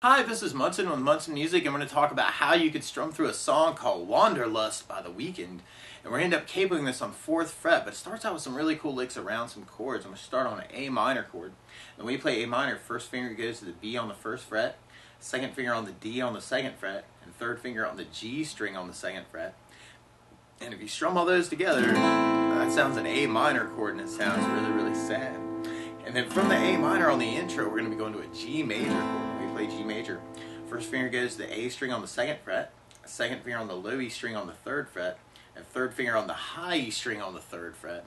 Hi, this is Munson with Munson Music. I'm going to talk about how you could strum through a song called Wanderlust by The Weeknd. And we're going to end up cabling this on 4th fret, but it starts out with some really cool licks around some chords. I'm going to start on an A minor chord. And when you play A minor, first finger goes to the B on the 1st fret, second finger on the D on the 2nd fret, and third finger on the G string on the 2nd fret. And if you strum all those together, that sounds an A minor chord, and it sounds really, really sad. And then from the A minor on the intro, we're going to be going to a G major chord. Play G major. First finger goes to the A string on the 2nd fret, second finger on the low E string on the 3rd fret, and third finger on the high E string on the 3rd fret.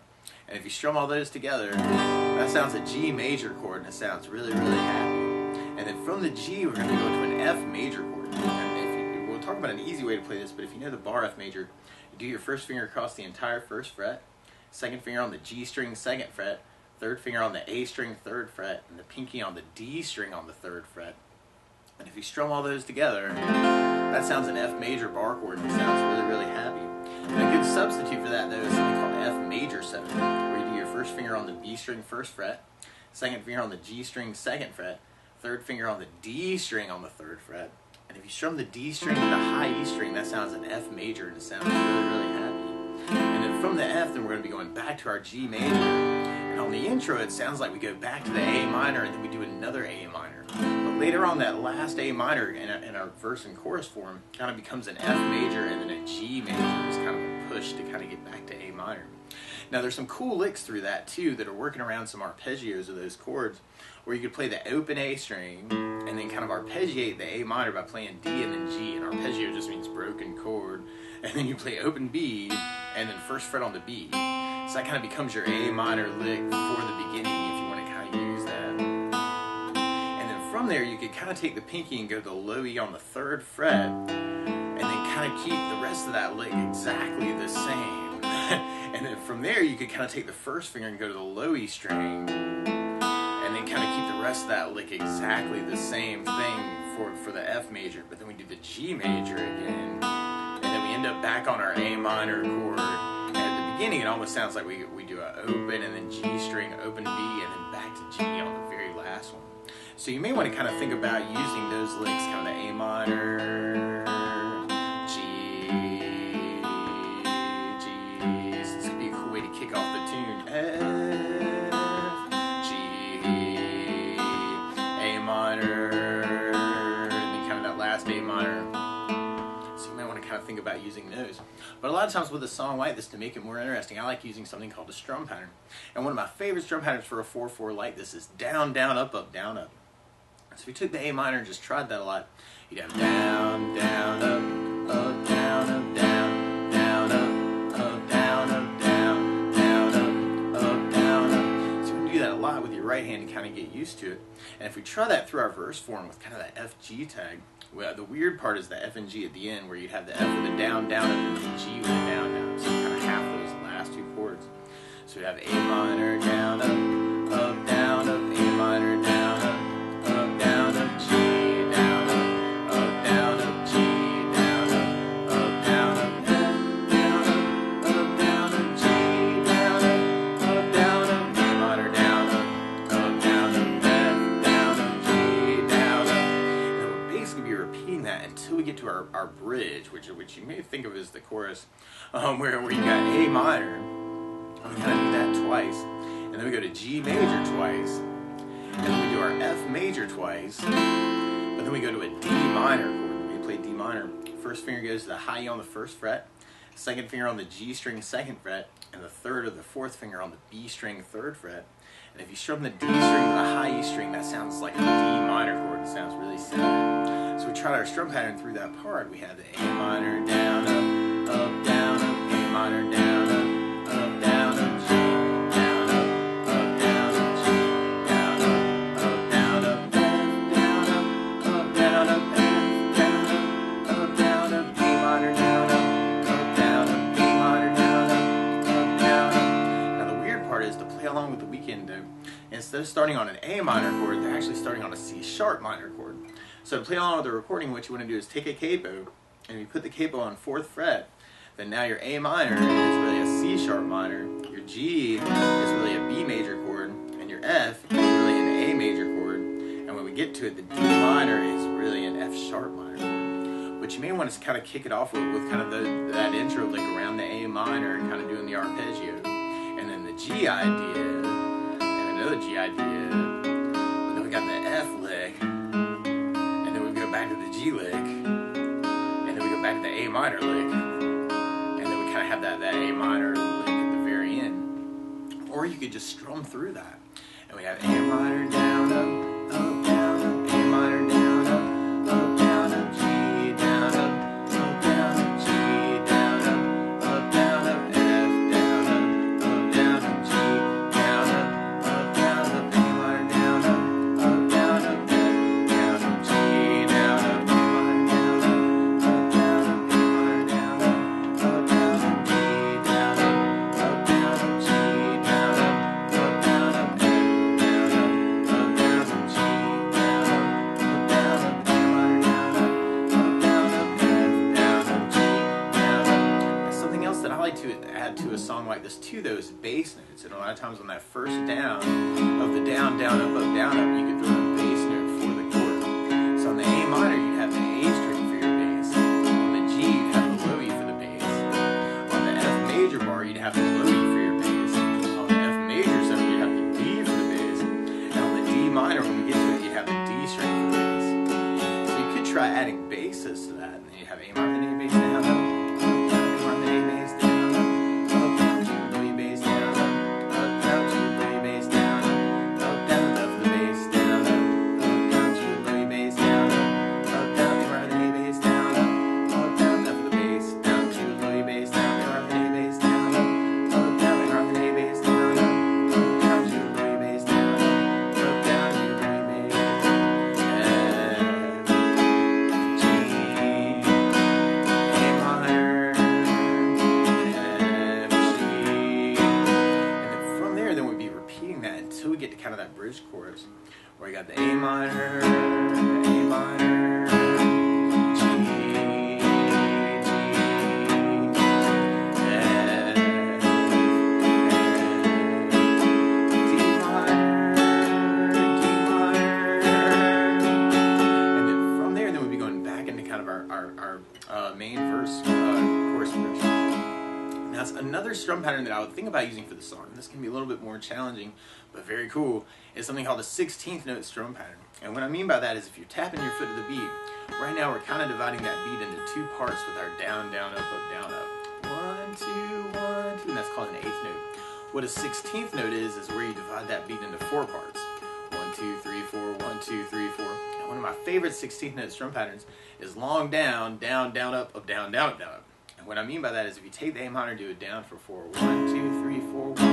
And if you strum all those together, that sounds a G major chord, and it sounds really, really happy. And then from the G, we're going to go to an F major chord. And we'll talk about an easy way to play this, but if you know the bar F major, you do your first finger across the entire 1st fret, second finger on the G string 2nd fret, third finger on the A string 3rd fret, and the pinky on the D string on the 3rd fret. And if you strum all those together, that sounds an F major bar chord, and it sounds really, really happy. And a good substitute for that, though, is something called F major 7, where you do your first finger on the B string 1st fret, second finger on the G string 2nd fret, third finger on the D string on the 3rd fret. And if you strum the D string to the high E string, that sounds an F major, and it sounds really, really happy. And then from the F, then we're going to be going back to our G major. And on the intro, it sounds like we go back to the A minor, and then we do another A minor. But later on, that last A minor in our verse and chorus form kind of becomes an F major, and then a G major is kind of a push to kind of get back to A minor. Now, there's some cool licks through that, too, that are working around some arpeggios of those chords, where you could play the open A string, and then kind of arpeggiate the A minor by playing D and then G. And arpeggio just means broken chord. And then you play open B, and then 1st fret on the B. So that kind of becomes your A minor lick for the beginning, if you want to kind of use that. And then from there, you could kind of take the pinky and go to the low E on the 3rd fret, and then kind of keep the rest of that lick exactly the same. And then from there, you could kind of take the first finger and go to the low E string, and then kind of keep the rest of that lick exactly the same thing for the F major. But then we do the G major again, and then we end up back on our A minor chord. And at the beginning, it almost sounds like we do an open and then G string, open B, and then back to G on the very last one. So you may want to kind of think about using those licks, kind of the A minor, G, G. So this could be a cool way to kick off the tune. F, G, A minor, and then kind of that last A minor. So you might want to kind of think about using those. But a lot of times with a song like this, to make it more interesting, I like using something called a strum pattern. And one of my favorite strum patterns for a 4/4 like this is down, down, up, up, down, up. So if you took the A minor and just tried that a lot, you'd have down, down, up, down, up, down, down, up, down, up, down, down, up, down, up. So you can do that a lot with your right hand to kind of get used to it. And if we try that through our verse form with kind of that F-G tag, well, the weird part is the F and G at the end, where you'd have the F with a down, down, and then the G with a down, down. So you kind of half those last two chords. So we have A minor, down, up, down, up, A minor, down, down, up, G, down, up, G, down, up, down, up, F, down, up, G, down, up, A minor, down, up, down, up, F, down, up, G, down, up. And we'll basically be repeating that until we get to our bridge, which you may think of as the chorus, where we got A minor, and we kind of do that twice, and then we go to G major twice, and then we do our F major twice, but then we go to a D minor chord. We play D minor. First finger goes to the high E on the 1st fret, second finger on the G string 2nd fret, and the third or the 4th finger on the B string 3rd fret. And if you strum the D string to the high E string, that sounds like a D minor chord. It sounds really sad. So we tried our strum pattern through that part. We have the A minor, down, up, down, up, A minor, down, down, up, G, down, up, down, up, G, down, up, down, up, F, down, up, down, up, F, down, up, A minor, down, down, up, A minor, down, down, up. Now the weird part is to play along with The Weeknd, though, instead of starting on an A minor chord, they're actually starting on a C sharp minor chord. So to play along with the recording, what you want to do is take a capo, and you put the capo on 4th fret, then now your A minor is really a C sharp minor, your G is really a B major chord, and your F is really an A major chord, and when we get to it, the D minor is really really an F sharp minor chord. But you may want to kind of kick it off with kind of that intro lick around the A minor and kind of doing the arpeggio. And then the G idea, and another G idea. But then we got the F lick, and then we go back to the G lick, and then we go back to the A minor lick, and then we kind of have that A minor lick at the very end. Or you could just strum through that. And we have A minor, down, up, down, up, A minor, down, up, down, up, G, down, up, down, up, G, down, up, down, up, F, down, up, down, up, G, down, up, down, up, A minor, down, up, down, up, F, down, up, G, down, up, A minor, down, up, down, up, A minor, down, up, down, up, G, down, up, down, up, G, down, up, down, up, F, to add to a song like this too, those bass notes. And a lot of times on that first down of the down, down, up, you could throw a bass note for the chord. So on the A minor, you'd have the A string for your bass. On the G, you'd have the low E for the bass. On the F major bar, you'd have the low E for your bass. On the F major 7, you'd have the D for the bass. And on the D minor, when we get to it, you'd have the D string for the bass. So you could try adding basses to that, and then you'd have A minor, then A bass down, up, down, A minor, then A bass down. Until we get to kind of that bridge chorus where you got the A minor, G, F, D minor, and then from there, then we'd be going back into kind of our main verse chorus progression. That's another strum pattern that I would think about using for the song. This can be a little bit more challenging, but very cool. It's something called a 16th note strum pattern. And what I mean by that is if you're tapping your foot to the beat, right now we're kind of dividing that beat into two parts with our down, down, up, down, up. 1, 2, 1, 2, and that's called an 8th note. What a 16th note is where you divide that beat into 4 parts. 1, 2, 3, 4, 1, 2, 3, 4. And one of my favorite 16th note strum patterns is long down, down, down, up, down, down, up, down, up. What I mean by that is if you take the A minor, do it down for 4. 1, 2, 3, 4, 1, 2,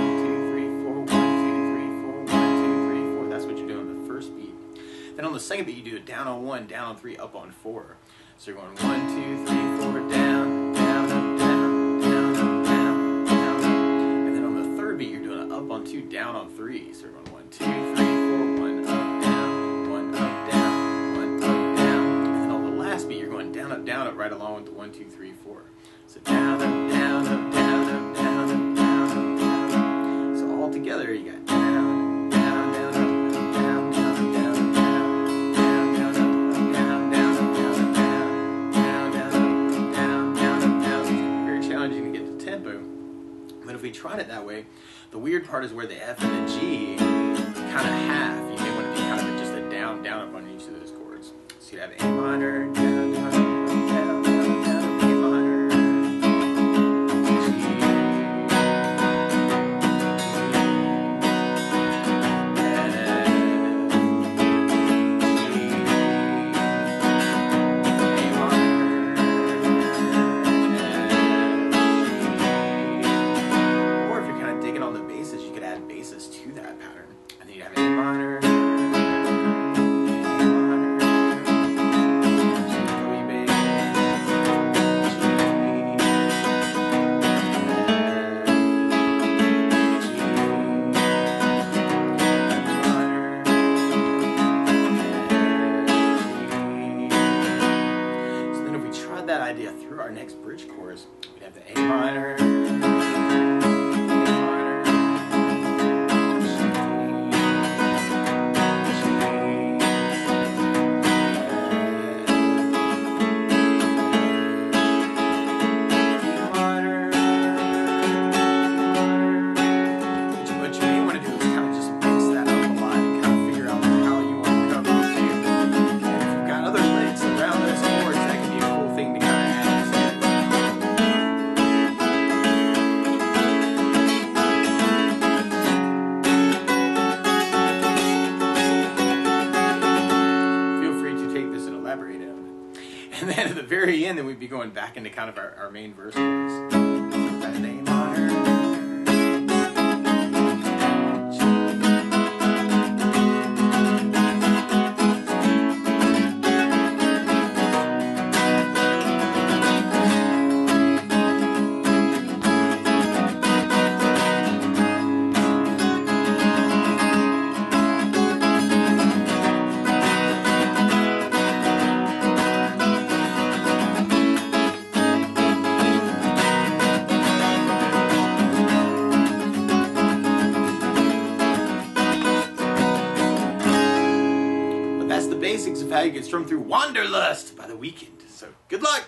3, 4, 1, 2, 3, 4, 1, 2, 3, 4. That's what you're doing on the first beat. Then on the second beat, you do it down on 1, down on 3, up on 4. So you're going 1, 2, 3, 4, down, down, up, down, down, up, down, down, up. And then on the third beat, you're doing an up on 2, down on 3. So you're going 1, 2, 3, 4, 1, up, down, 1, up, down, 1, up, down. And then on the last beat, you're going down, up, right along with the 1, 2, 3, 4. So down, up, down, up, down, up, down, up, down, up, down, up. So all together you got down, down, down, up, down, down, down, down, down, down, up, down, down, up, down, down, down, down, down, up, down. It's very challenging to get the tempo. But if we tried it that way, the weird part is where the F and the G kind of half. You may want to do kind of just a down, down, up on each of those chords. So you have A minor, down, down, up, down, down, down, A minor. That idea through our next bridge chorus, we'd have the A minor, And then at the very end, then we'd be going back into kind of our main verse. That's A minor. That's the basics of how you can strum through Wanderlust by The Weeknd. So good luck!